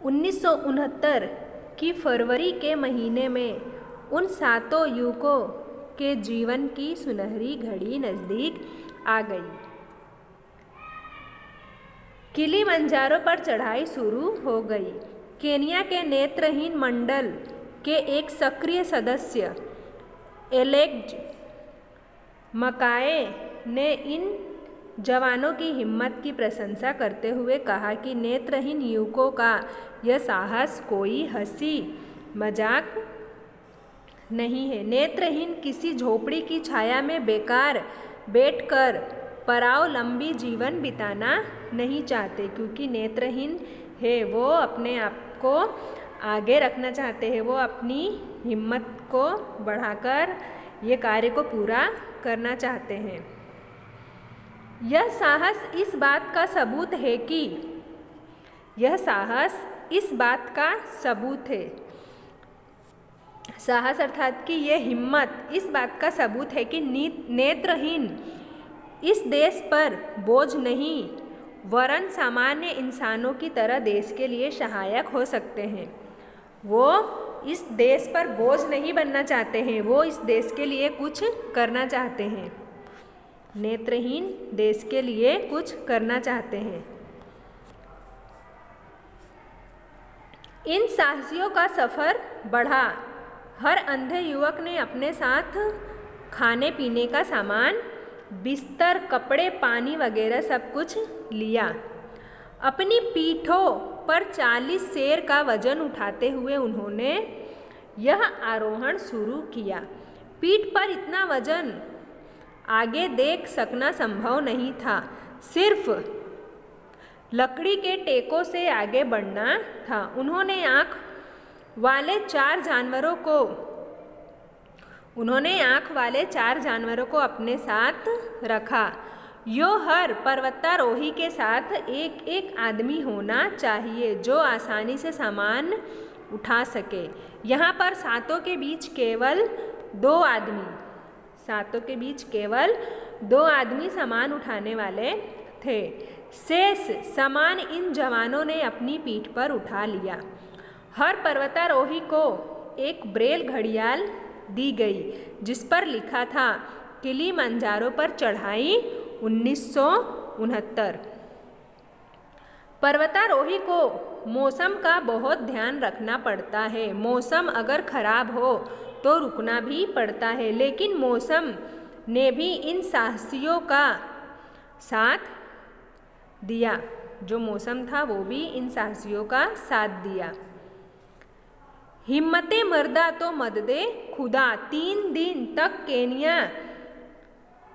1969 की फरवरी के महीने में उन सातों युवकों के जीवन की सुनहरी घड़ी नज़दीक आ गई। किलिमंजारो पर चढ़ाई शुरू हो गई। केन्या के नेत्रहीन मंडल के एक सक्रिय सदस्य एलेक्स मकाए ने इन जवानों की हिम्मत की प्रशंसा करते हुए कहा कि नेत्रहीन युवकों का यह साहस कोई हंसी मजाक नहीं है। नेत्रहीन किसी झोपड़ी की छाया में बेकार बैठकर परावलंबी जीवन बिताना नहीं चाहते, क्योंकि नेत्रहीन है वो अपने आप को आगे रखना चाहते हैं, वो अपनी हिम्मत को बढ़ाकर ये कार्य को पूरा करना चाहते हैं। यह साहस इस बात का सबूत है कि साहस अर्थात कि यह हिम्मत इस बात का सबूत है कि नेत्रहीन इस देश पर बोझ नहीं वरन सामान्य इंसानों की तरह देश के लिए सहायक हो सकते हैं। वो इस देश पर बोझ नहीं बनना चाहते हैं, वो इस देश के लिए कुछ करना चाहते हैं। नेत्रहीन देश के लिए कुछ करना चाहते हैं। इन साहसियों का सफ़र बढ़ा। हर अंधे युवक ने अपने साथ खाने पीने का सामान, बिस्तर, कपड़े, पानी वगैरह सब कुछ लिया। अपनी पीठों पर 40 सेर का वजन उठाते हुए उन्होंने यह आरोहण शुरू किया। पीठ पर इतना वजन आगे देख सकना संभव नहीं था, सिर्फ लकड़ी के टेकों से आगे बढ़ना था। उन्होंने आँख वाले चार जानवरों को अपने साथ रखा। यो हर पर्वतारोही के साथ एक एक आदमी होना चाहिए जो आसानी से सामान उठा सके। यहाँ पर सातों के बीच केवल दो आदमी सामान उठाने वाले थे। शेष सामान इन जवानों ने अपनी पीठ पर उठा लिया। हर पर्वतारोही को एक ब्रेल घड़ियाल दी गई जिस पर लिखा था किलिमंजारो पर चढ़ाई 1969। पर्वतारोही को मौसम का बहुत ध्यान रखना पड़ता है। मौसम अगर खराब हो तो रुकना भी पड़ता है, लेकिन मौसम ने भी इन साहसियों का साथ दिया। जो मौसम था वो भी इन साहसियों का साथ दिया। हिम्मते मर्दा तो मददे खुदा। 3 दिन तक केन्या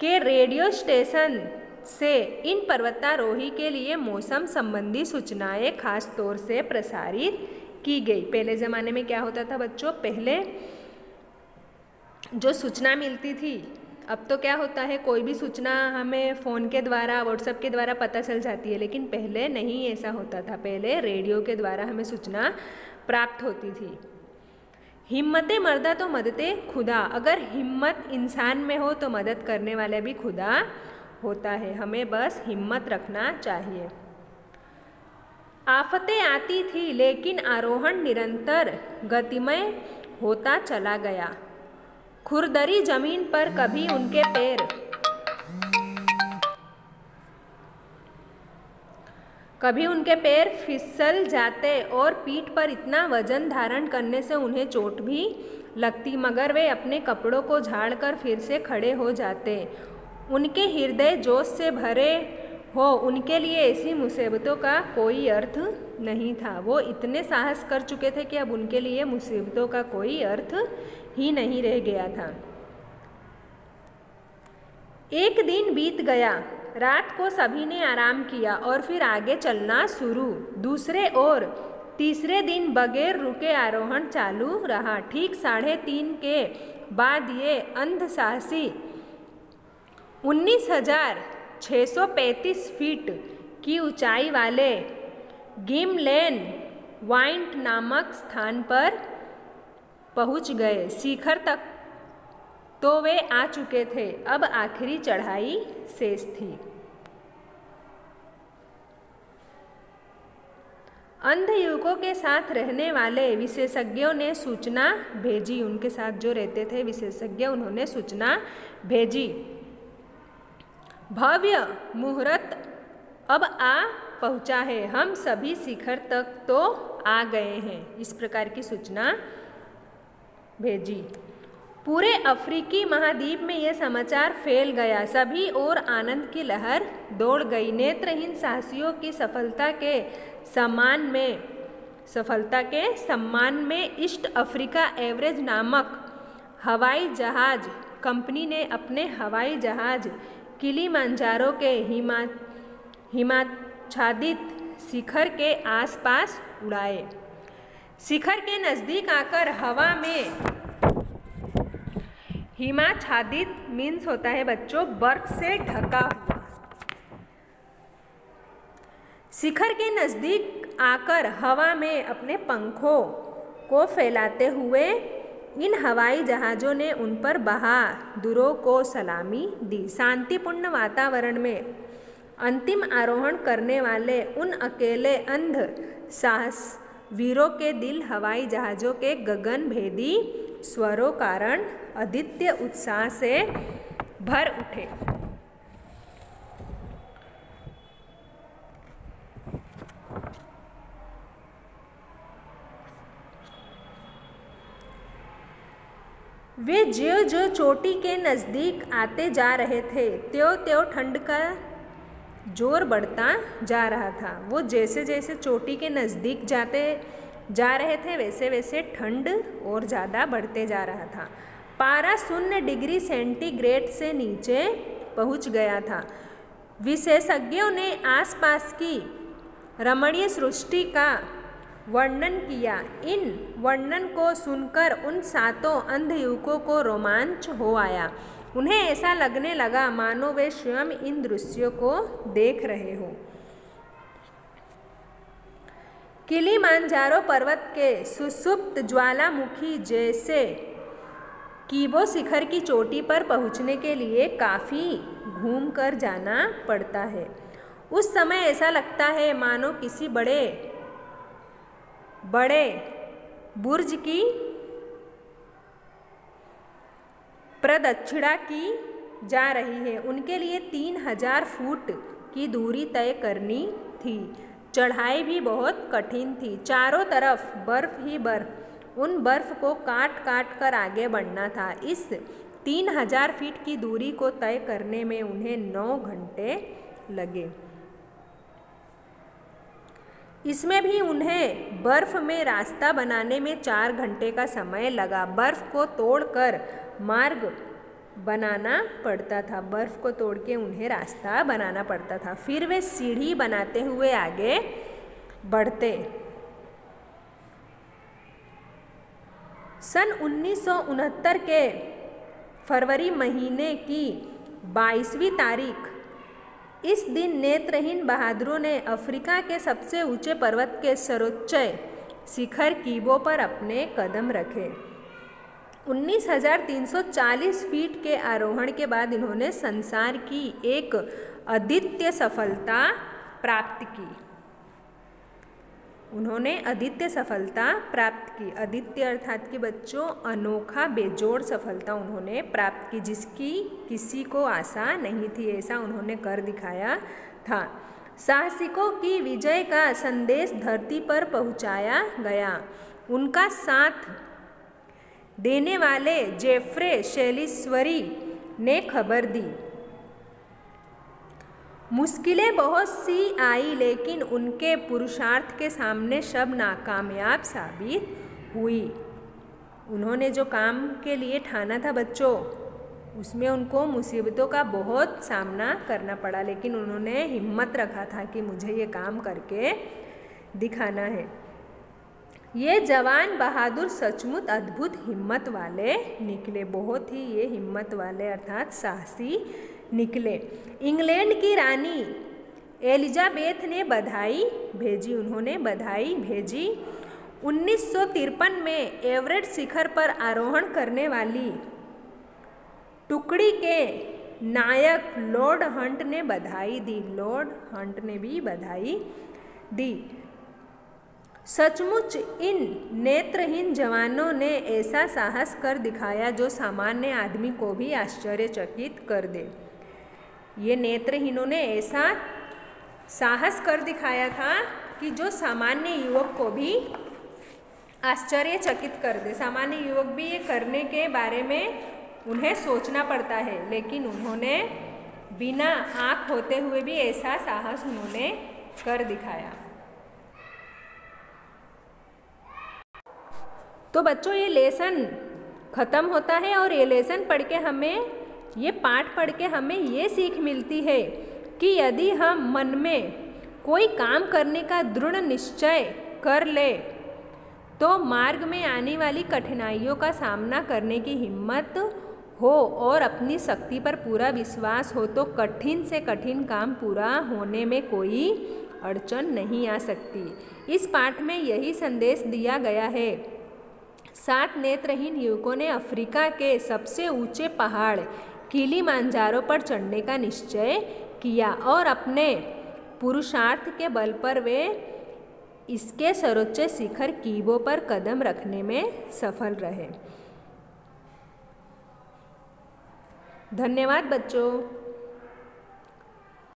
के रेडियो स्टेशन से इन पर्वतारोही के लिए मौसम संबंधी सूचनाएं खास तौर से प्रसारित की गई। पहले ज़माने में क्या होता था बच्चों, पहले जो सूचना मिलती थी, अब तो क्या होता है कोई भी सूचना हमें फ़ोन के द्वारा, व्हाट्सएप के द्वारा पता चल जाती है, लेकिन पहले नहीं ऐसा होता था। पहले रेडियो के द्वारा हमें सूचना प्राप्त होती थी। हिम्मते मर्दा तो मददे खुदा। अगर हिम्मत इंसान में हो तो मदद करने वाला भी खुदा होता है। हमें बस हिम्मत रखना चाहिए। आफतें आती थी लेकिन आरोहण निरंतर गतिमय होता चला गया। खुरदरी जमीन पर कभी उनके पैर फिसल जाते और पीठ पर इतना वजन धारण करने से उन्हें चोट भी लगती, मगर वे अपने कपड़ों को झाड़कर फिर से खड़े हो जाते। उनके हृदय जोश से भरे हो, उनके लिए ऐसी मुसीबतों का कोई अर्थ नहीं था। वो इतने साहस कर चुके थे कि अब उनके लिए मुसीबतों का कोई अर्थ ही नहीं रह गया था। एक दिन बीत गया। रात को सभी ने आराम किया और फिर आगे चलना शुरू। दूसरे और तीसरे दिन बगैर रुके आरोहण चालू रहा। ठीक 3:30 के बाद ये अंध साहसी 19,635 फीट की ऊंचाई वाले गिमलेन वाइंट नामक स्थान पर पहुंच गए। शिखर तक तो वे आ चुके थे, अब आखिरी चढ़ाई शेष थी। अंध युवकों के साथ रहने वाले विशेषज्ञों ने सूचना भेजी। उनके साथ जो रहते थे विशेषज्ञ, उन्होंने सूचना भेजी। भव्य मुहूर्त अब आ पहुंचा है, हम सभी शिखर तक तो आ गए हैं, इस प्रकार की सूचना भेजी। पूरे अफ्रीकी महाद्वीप में यह समाचार फैल गया। सभी ओर आनंद की लहर दौड़ गई। नेत्रहीन साहसियों की सफलता के सम्मान में ईस्ट अफ्रीका एवरेज नामक हवाई जहाज कंपनी ने अपने हवाई जहाज किलिमांजारो के हिमाच्छादित शिखर के आसपास उड़ाए। शिखर के नज़दीक आकर हवा में हिमाच्छादित मीन्स होता है बच्चों बर्फ से ढका हुआ। शिखर के नज़दीक आकर हवा में अपने पंखों को फैलाते हुए इन हवाई जहाज़ों ने उन पर बहादुरों को सलामी दी। शांतिपूर्ण वातावरण में अंतिम आरोहण करने वाले उन अकेले अंध साहस वीरों के दिल हवाई जहाज़ों के गगनभेदी स्वरों कारण अद्वितीय उत्साह से भर उठे। वे जो चोटी के नज़दीक आते जा रहे थे, त्यों ठंड का जोर बढ़ता जा रहा था। वो जैसे जैसे चोटी के नज़दीक जाते जा रहे थे वैसे वैसे ठंड और ज़्यादा बढ़ते जा रहा था। पारा 0 डिग्री सेंटीग्रेड से नीचे पहुंच गया था। विशेषज्ञों ने आसपास की रमणीय सृष्टि का वर्णन किया। इन वर्णन को सुनकर उन 7 अंध युवकों को रोमांच हो आया। उन्हें ऐसा लगने लगा मानो वे स्वयं इन दृश्यों को देख रहे हो। किलिमांजारो पर्वत के सुषुप्त ज्वालामुखी जैसे कीबो शिखर की चोटी पर पहुंचने के लिए काफ़ी घूम कर जाना पड़ता है। उस समय ऐसा लगता है मानो किसी बड़े बुर्ज की प्रदक्षिणा की जा रही है। उनके लिए 3000 फुट की दूरी तय करनी थी। चढ़ाई भी बहुत कठिन थी। चारों तरफ बर्फ ही बर्फ। उन बर्फ को काट काट कर आगे बढ़ना था। इस 3000 फीट की दूरी को तय करने में उन्हें 9 घंटे लगे। इसमें भी उन्हें बर्फ में रास्ता बनाने में 4 घंटे का समय लगा। बर्फ को तोड़कर मार्ग बनाना पड़ता था। बर्फ को तोड़ के उन्हें रास्ता बनाना पड़ता था। फिर वे सीढ़ी बनाते हुए आगे बढ़ते। सन 1969 के फरवरी महीने की 22वीं तारीख इस दिन नेत्रहीन बहादुरों ने अफ्रीका के सबसे ऊंचे पर्वत के सर्वोच्च शिखर कीबो पर अपने कदम रखे। 19,340 फीट के आरोहण के बाद इन्होंने संसार की एक अद्वितीय सफलता प्राप्त की। अद्वितीय अर्थात कि बच्चों अनोखा बेजोड़ सफलता उन्होंने प्राप्त की, जिसकी किसी को आशा नहीं थी। ऐसा उन्होंने कर दिखाया था। साहसिकों की विजय का संदेश धरती पर पहुंचाया गया। उनका साथ देने वाले जेफ्रे शेलिस्वरी ने खबर दी। मुश्किलें बहुत सी आई, लेकिन उनके पुरुषार्थ के सामने सब नाकामयाब साबित हुई। उन्होंने जो काम के लिए ठाना था बच्चों, उसमें उनको मुसीबतों का बहुत सामना करना पड़ा, लेकिन उन्होंने हिम्मत रखा था कि मुझे ये काम करके दिखाना है। ये जवान बहादुर सचमुच अद्भुत हिम्मत वाले निकले। बहुत ही ये हिम्मत वाले अर्थात साहसी निकले। इंग्लैंड की रानी एलिजाबेथ ने बधाई भेजी। उन्होंने बधाई भेजी। 1953 में एवरेस्ट शिखर पर आरोहण करने वाली टुकड़ी के नायक लॉर्ड हंट ने बधाई दी। लॉर्ड हंट ने भी बधाई दी। सचमुच इन नेत्रहीन जवानों ने ऐसा साहस कर दिखाया जो सामान्य आदमी को भी आश्चर्यचकित कर दे। ये नेत्रहीनों ने ऐसा साहस कर दिखाया था कि जो सामान्य युवक को भी आश्चर्यचकित कर दे। सामान्य युवक भी ये करने के बारे में उन्हें सोचना पड़ता है, लेकिन उन्होंने बिना आँख होते हुए भी ऐसा साहस उन्होंने कर दिखाया। तो बच्चों ये लेसन ख़त्म होता है और ये लेसन पढ़ के हमें, ये पाठ पढ़ के हमें ये सीख मिलती है कि यदि हम मन में कोई काम करने का दृढ़ निश्चय कर ले तो मार्ग में आने वाली कठिनाइयों का सामना करने की हिम्मत हो और अपनी शक्ति पर पूरा विश्वास हो तो कठिन से कठिन काम पूरा होने में कोई अड़चन नहीं आ सकती। इस पाठ में यही संदेश दिया गया है। 7 नेत्रहीन युवकों ने अफ्रीका के सबसे ऊंचे पहाड़ किलिमांजारो पर चढ़ने का निश्चय किया और अपने पुरुषार्थ के बल पर वे इसके सर्वोच्च शिखर कीबो पर कदम रखने में सफल रहे। धन्यवाद बच्चों।